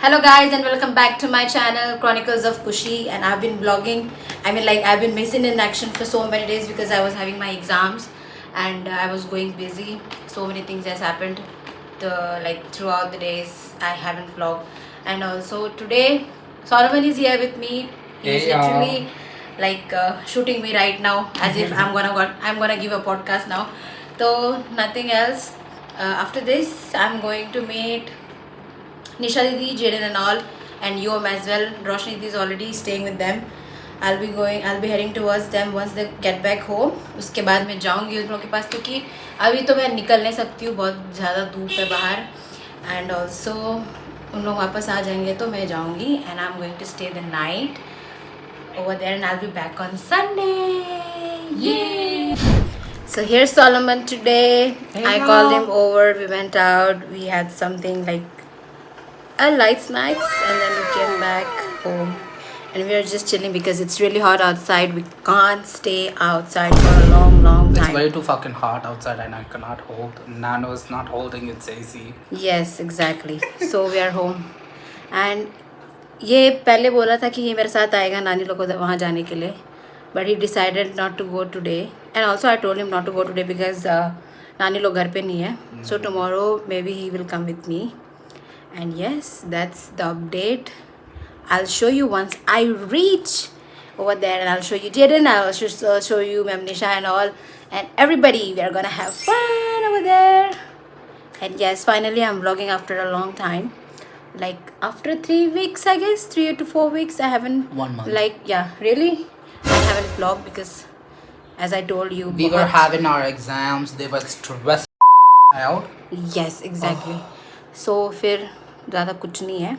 Hello guys and welcome back to my channel Chronicles of Kushi, and I've been vlogging. I've been missing in action for so many days because I was having my exams and I was going busy. So many things has happened throughout the days. I haven't vlogged, and also today Solomon is here with me. He's literally shooting me right now as if I'm gonna give a podcast now. So nothing else. After this I'm going to meet Nisha Didi, Jaden and all, and Yom as well. Roshni Didi is already staying with them. I'll be heading towards them once they get back home. उसके बाद मैं जाऊँगी उन लोगों के पास, क्योंकि अभी तो मैं निकल नहीं सकती हूँ, बहुत ज़्यादा धूप है बाहर. एंड ऑल्सो उन लोग वापस आ जाएंगे तो मैं जाऊँगी, and I am going to stay the night over there, and I'll be back on Sunday. Yay! So here's Solomon today. Hey, I called him over. We went out. We had something like a light snacks, and then we came back home, and we are just chilling because it's really hot outside. We can't stay outside for a long time. It's way too fucking hot outside, and I cannot hold. Nano is not holding its AC. Yes, exactly. So we are home, and ये पहले बोला था कि ये मेरे साथ आएगा नानी लोग को वहाँ जाने के लिए, but he decided not to go today, and also I told him not to go today because नानी लोग घर पे नहीं है. So tomorrow maybe he will come with me. And yes, that's the update. I'll show you once I reach over there, and I'll show you Jaden. I'll show you Ma'am Nisha and all, and everybody. We are gonna have fun over there. And yes, finally I'm vlogging after a long time. Like after 3 weeks, I guess 3 to 4 weeks. I haven't 1 month. Really, I haven't vlogged because, as I told you, We were having our exams. They were stressed out. Yes, exactly. So फिर ज़्यादा कुछ नहीं है.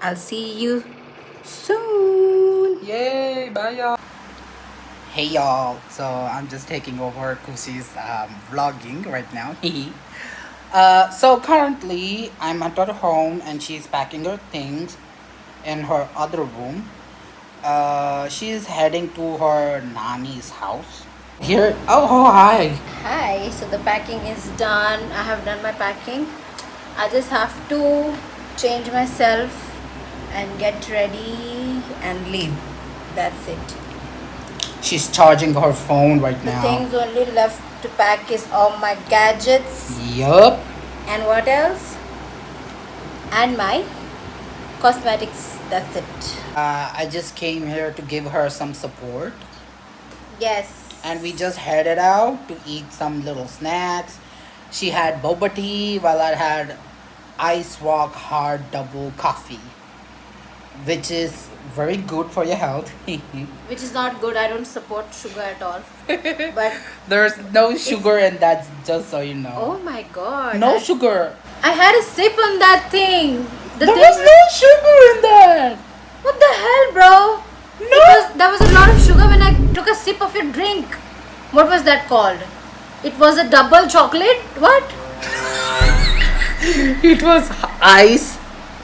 I'll see you soon. Yay! Bye, y'all. Hey, y'all. So I'm just taking over Kushi's vlogging right now. So currently I'm at her home, and she's packing her things in her other room. She's heading to her nanny's house. Here. Oh, hi. Hi. So the packing is done. I have done my packing. I just have to change myself and get ready and leave. That's it. She's charging her phone right The now. things only left to pack is all my gadgets. Yup. And what else? And my cosmetics. That's it. I just came here to give her some support, Yes. and we just headed out to eat some little snacks. She had boba tea while I had Ice Walk Hard Double Coffee, which is very good for your health. Which is not good. I don't support sugar at all. But There's no sugar in that, just so you know. oh my god. No sugar. I had a sip on that thing. There was no sugar in that. What the hell, bro? No. There was a lot of sugar when I took a sip of your drink. What was that called? It was a double chocolate? What? It was Ice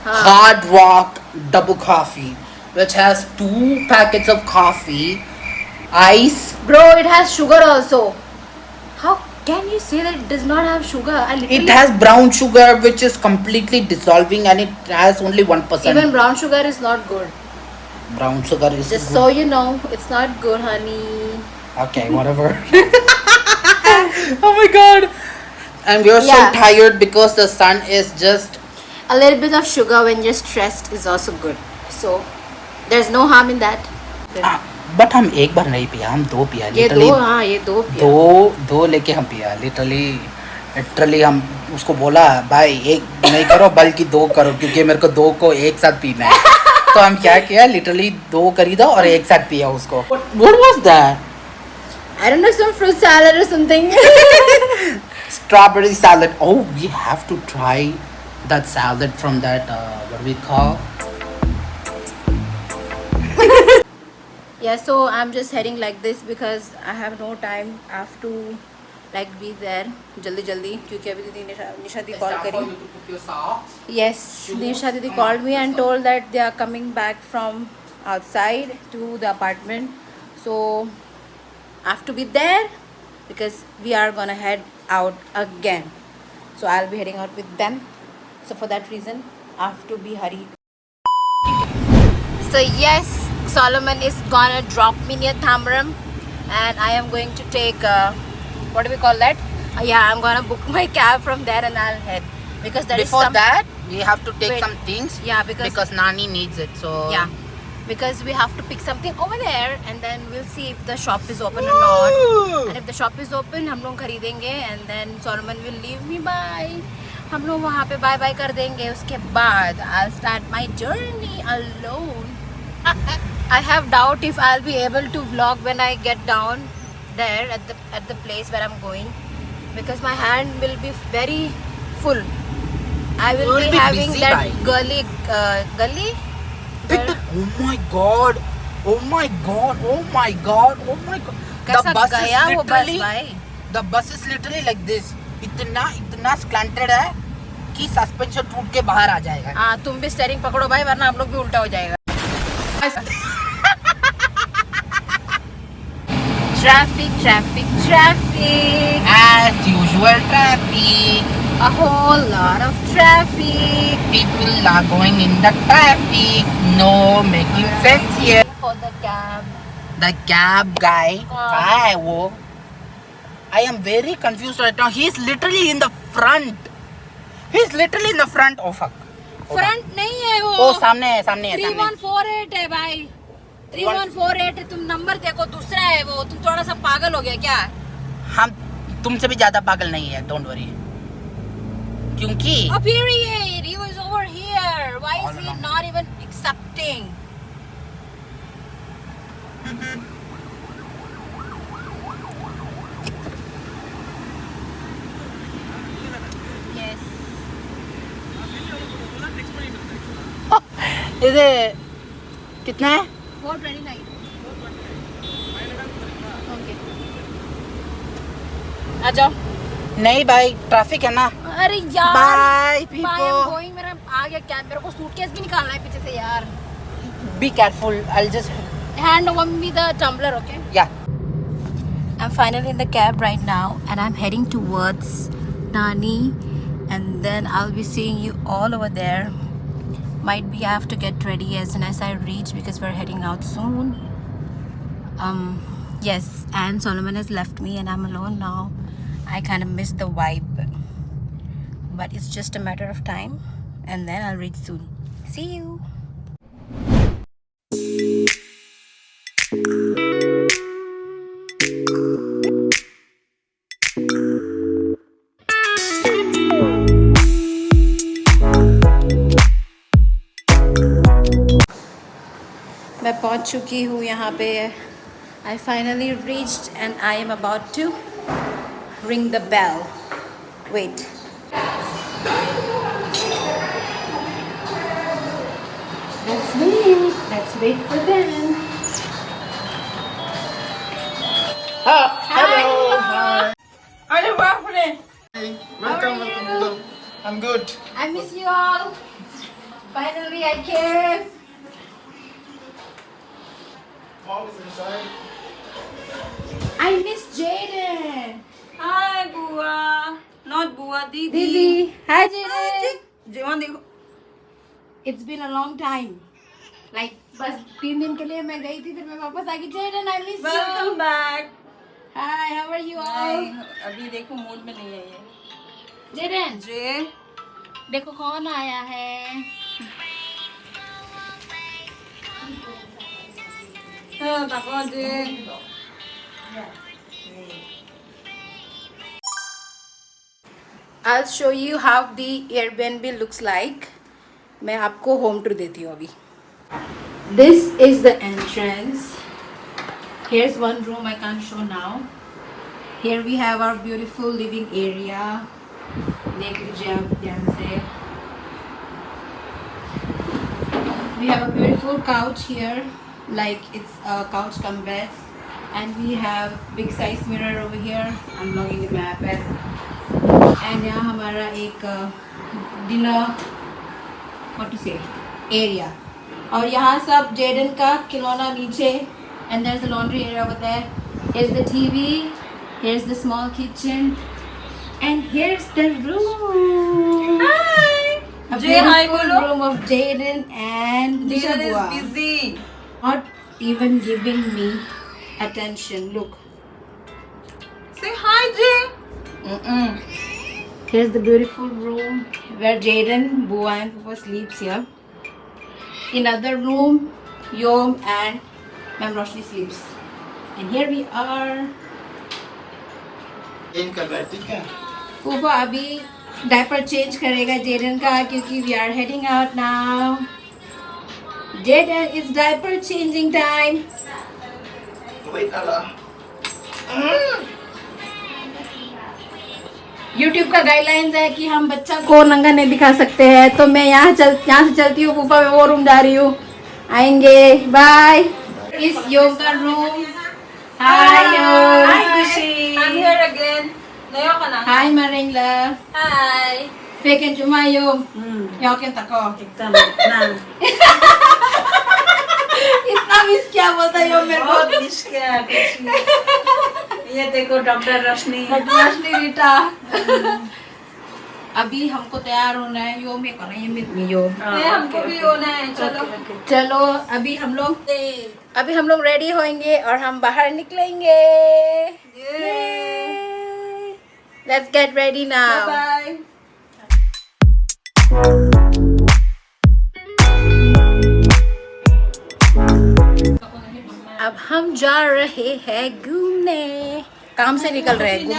Hard Rock Double Coffee, which has 2 packets of coffee, ice. Bro, it has sugar also. How can you say that it does not have sugar? It has brown sugar, which is completely dissolving, and it has only 1%. Even brown sugar is not good. Brown sugar is Just good. so you know, it's not good, honey. Okay, whatever. Oh my god. And we're so Yeah. tired because the sun is just. A little bit of sugar when you're stressed is also good. So, there's no harm in that. But हम एक बार नहीं पिया, हम 2 पिया. ये Literally, दो, हाँ ये दो पिया. दो लेके हम पिया. लिटरली हम उसको बोला, भाई एक नहीं करो बल्कि 2 करो, क्योंकि मेरे को 2 को एक साथ पीना है. तो हम क्या किया, लिटरली 2 खरीदा और एक साथ पिया उसको. What was that? I don't know, some fruit salad or something. Strawberry salad. Oh, we have to try that salad from that what do we call? Yeah, so I'm just heading like this because I have no time. I have to be there जल्दी क्योंकि अभी दीदी निशा दी call करी. Yes, Nisha Didi called me and told that they are coming back from outside to the apartment. So I have to be there because we are gonna head out again. So I'll be heading out with them. So for that reason, I have to be hurried. So yes, Solomon is gonna drop me near Thamram, and I am going to take what do we call that? Yeah, I'm gonna book my cab from there and I'll head because there Before is some. that, we have to take Wait. some things. Yeah, because Nani needs it. So yeah, because we have to pick something over there, and then we'll see if the shop is open or not. And if the shop is open, हम लोग खरीदेंगे, and then Solomon will leave me by. हम लोग वहाँ पे bye bye कर देंगे. उसके बाद I'll start my journey alone. I have doubt if I'll be able to vlog when I get down there at the place where I'm going, because my hand will be very full. I will be having busy, that bhai. gully. Oh my god! Oh my god! Oh my god! Oh my god! कैसा गया वो बस भाई? The bus is literally like this. इतना slanted है कि suspension टूट के बाहर आ जाएगा. हाँ, तुम भी स्टेयरिंग पकड़ो भाई, वरना हम लोग भी उल्टा हो जाएगा. Traffic. As usual, traffic. A whole lot of traffic. People are going in the traffic. No making sense here. For the cab. The cab guy. Hi, wo. I am very confused right now. He's literally in the front. Oh fuck. Front नहीं है वो. ओ सामने है. 3148 है भाई. 3148 है. तुम number देखो, दूसरा है वो. तुम थोड़ा सा पागल हो गया क्या? हम तुमसे भी ज्यादा पागल नहीं है. Don't worry. क्योंकि Up here he was over here. Why is he not even accepting? Yes. इसे कितना है? 429. Okay. आ जाओ. नहीं भाई, ट्रैफिक है ना. अरे यार. Bye, Bye, people. I'm going. मेरा आ गया क्या? मेरे को सूटकेस भी निकालना है पीछे से यार. Be careful. I'll just Hand over me the tumbler, okay? yeah. I'm finally in the cab right now, and I'm heading towards Nani, and then I'll be seeing you all over there. Might be I have to get ready as soon as I reach, because we're heading out soon. Yes, and Solomon has left me and I'm alone now. I kind of miss the vibe, but it's just a matter of time, and then I'll reach soon. See you. मैं पहुंच चुकी हूँ यहाँ पे. I finally reached and I am about to ring the bell. Wait. Let's wait for them. Hello. Hello, Bafre. Welcome. I'm good. I miss you all. Finally, I came. Mom is inside. I miss Jaden. Hi, Bua. Not Bua, Didi. Didi. Hi, Jaden. जीवन देखो. It's been a long time. Like बस 3 दिन के लिए मैं गई थी, फिर मैं वापस आ गई. Jaden, I miss you. Welcome back. Hi, how are you all? अभी देखो मूड में नहीं है ये. Jaden, जे. देखो कौन आया है. हाँ, देखो जे. I'll show you how the Airbnb looks like. मैं आपको होम टूर देती हूँ अभी. This is the entrance. Here's one room I can't show now. Here we have our beautiful living area. देख लीजिए आप ध्यान से. We have a beautiful couch here, like it's a couch cum bed, and we have big size mirror over here. I'm vlogging with my iPad. And यहाँ हमारा एक dinner, what to say, area. और यहाँ सब Jadon का खिलौना नीचे. And there's the laundry area over there. Here's the TV. Here's the small kitchen. And here's the room. Hi. hi, beautiful bolo. room of Jaden and Nisha Jaden Bua. is busy. Not even giving me attention. Look. Say hi, Jay. Here's the beautiful room where Jaden, Bua and Fufa sleeps here. In other room, Yom and Ma'am Roshni sleeps. And here we are. Fufa अभी diaper change करेगा Jaden का क्योंकि we are heading out now. Jaden, it's diaper changing time. YouTube का guidelines है कि हम बच्चा को नंगा नहीं दिखा सकते हैं, तो मैं यहाँ से चलती हूँ, फूफा मैं वो रूम जा रही हूँ, आएंगे, बाय. इस योग का रूम. हाय योग. Hi, Kushi. I'm here again. Layo ka na. Hi मरिंगला. Hi. Phekan cuma योग. Yokin tako. Ikta na. इतना मिस क्या बोलता है योग मेरे को. बहुत मिस किया कुशी. ये देखो डॉक्टर रोशनी. रोशनी रीटा. अभी हमको तैयार होना है, योग में करना है में योग. हमको भी होना है. चलो. चलो अभी हम लोग रेडी होंगे और हम बाहर निकलेंगे. Let's get ready now. Bye. अब हम जा रहे हैं घूमने. काम से निकल रहे हैं घूम.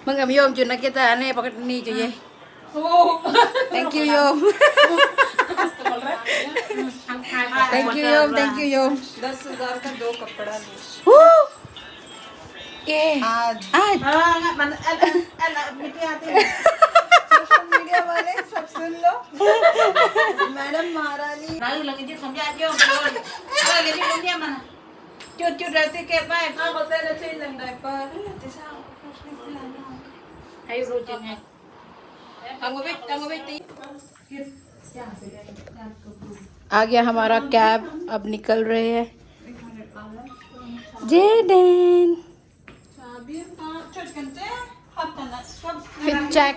Mengam Yom cuna kita aneh pakai ini cuy. Thank you Yom. Thank you Yom. 10,000 का 2 कपड़ा लो. आज सोशल मीडिया वाले सब सुन लो. मैडम महारानी. cute रहती के पाए. हाँ होता है चाहिए लग डायपर. Ayo rutin है. Tanggo beti. आ गया हमारा कैब. अब निकल रहे हैं. Jadon. Fit check.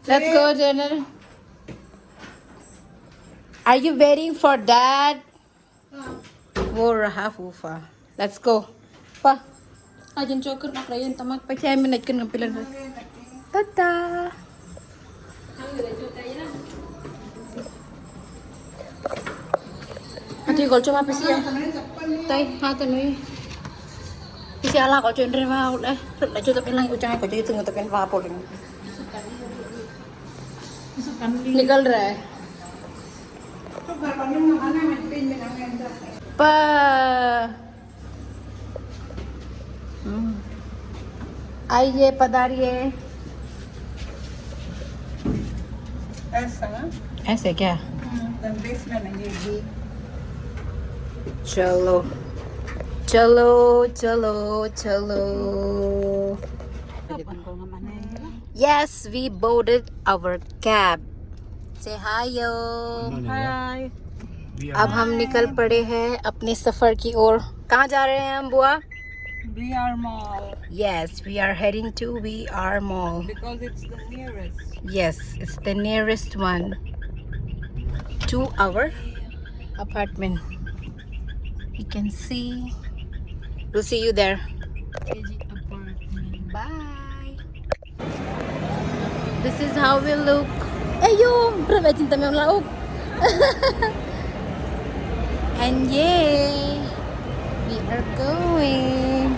Let's go, Jaden. Are you waiting for Dad? वो रहा फूफा. Let's go. Pa. Ajin choker nak rayon tamak pa kaya minute kan ngampilan. Tata. Ati gol cuma pisi yang tay ha tanui. Pisi ala gol cuy ndre mau deh. Sudah cuy tapi lang ucang gol cuy tengah tapi apa poling. निकल रहा है. Pa. आइए पधारिए. ऐसा ना. ऐसे क्या? Basement है ये. चलो चलो चलो चलो. Yes, we boarded our cab. Say hi yo. Hi. अब हम निकल पड़े हैं अपने सफर की ओर. कहाँ जा रहे हैं हम बुआ? VR Mall. Yes, we are heading to VR Mall. Because it's the nearest. Yes, it's the nearest one to our apartment. You can see. We'll see you there. Bye. This is how we look. Ayo, berapa cinta memang lauk. And yeah, we are going.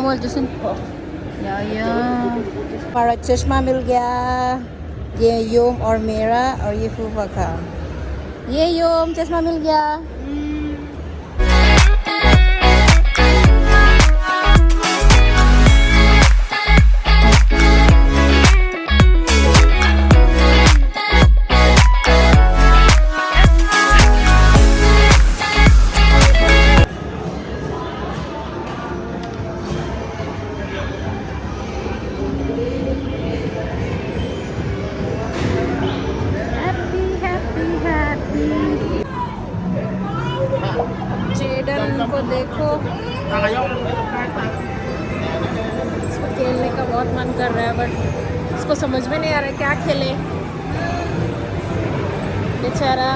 कोमल जैसे या हमारा चश्मा मिल गया ये योम और मेरा और ये फूफा का ये योम चश्मा मिल गया जेडन को देखो इसको खेलने का बहुत मन कर रहा है बट इसको समझ में नहीं आ रहा है क्या खेले बेचारा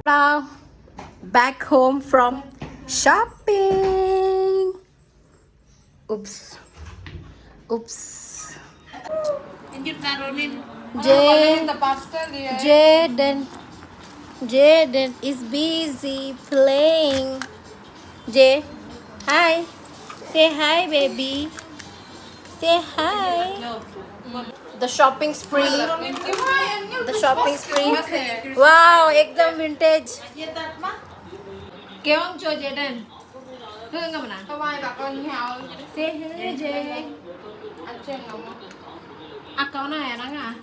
Now back home from shopping. Oops. Jaden is busy playing. Jay, hi. Say hi, baby. Say hi. The shopping spree. The shopping spree. Wow, एकदम vintage. Kéo cho Jaden. Hương không nào? Say hi, Jay. Có này nó à?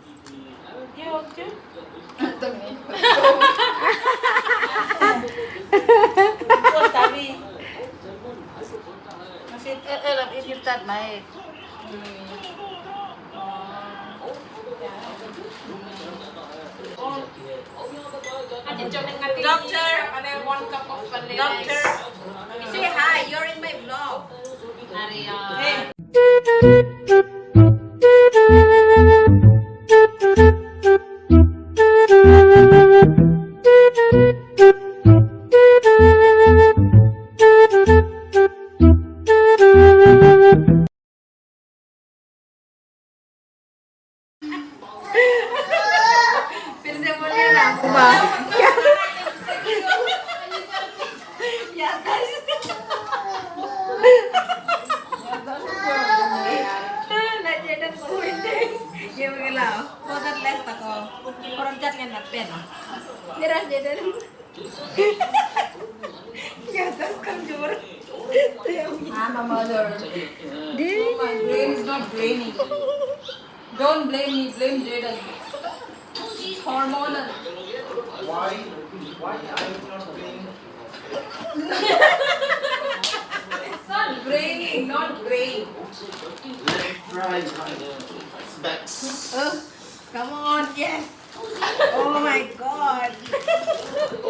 làm ít nhất tật này. Doctor, and then 1 cup of vanilla. Doctor, Say hi, you're in my vlog. Hey. फिर से बोलिए ना वाह Dia mengelau, kotor les tak kau, orang cat yang nak pen. Nyerah Jaden. Ya tas kamjor. I'm a mother. My brain is not brainy. Don't blame me, blame Jaden. Hormonal. Why are you not playing? It's not brainy, not brain. Let me try my specs. Come on, yes. Oh my God.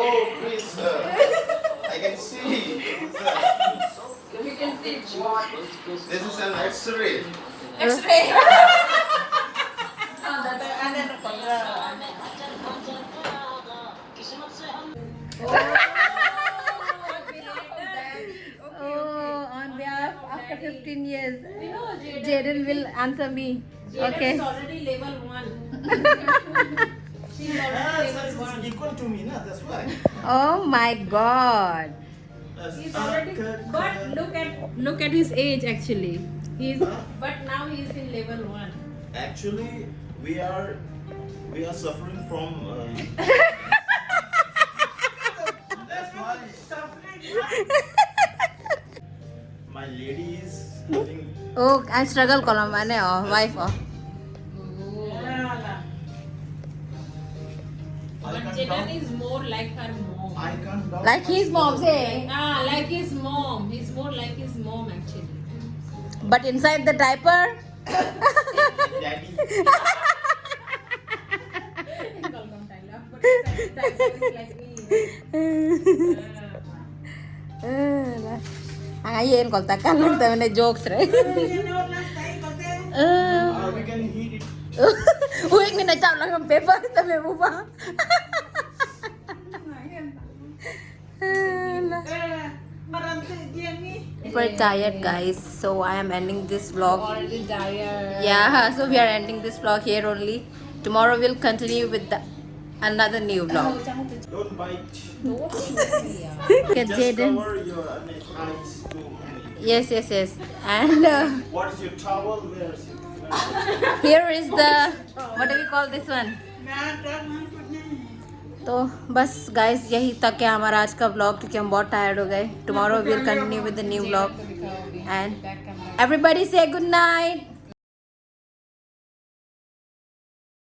Oh, please, sir. I can see. We can see what? This is an X-ray. X-ray. Oh, on behalf after 15 years, Jaden will answer me. Okay. Already level 1. She's already level 1. equal to me, na? That's why. Oh my God. He's already. But look at his age actually. But now he's in level 1. Actually, we are suffering from. That's why. My lady is having. Oh, I struggle kalau mana wife oh. But Jaden is more like her mom. I can't talk. Like his mom say, Like his mom. He's more like his mom actually. but inside the diaper. Daddy. Ngayon kalau takkan lang tayo na jokes right. We can heat it. Uy, minachap lang ang paper tabi mo ba? Super tired, guys. So I am ending this vlog. Already tired. Yeah, so we are ending this vlog here only. Tomorrow we'll continue with another new vlog. Don't bite. Look at Just Jaden. cover your eyes too. Yes. And What is your towel? Where is it? here is the, what do we call this one? तो बस guys यही तक है हमारा आज का vlog क्योंकि हम बहुत टायर्ड हो गए. Tomorrow will continue with the new vlog and everybody से गुड नाइट.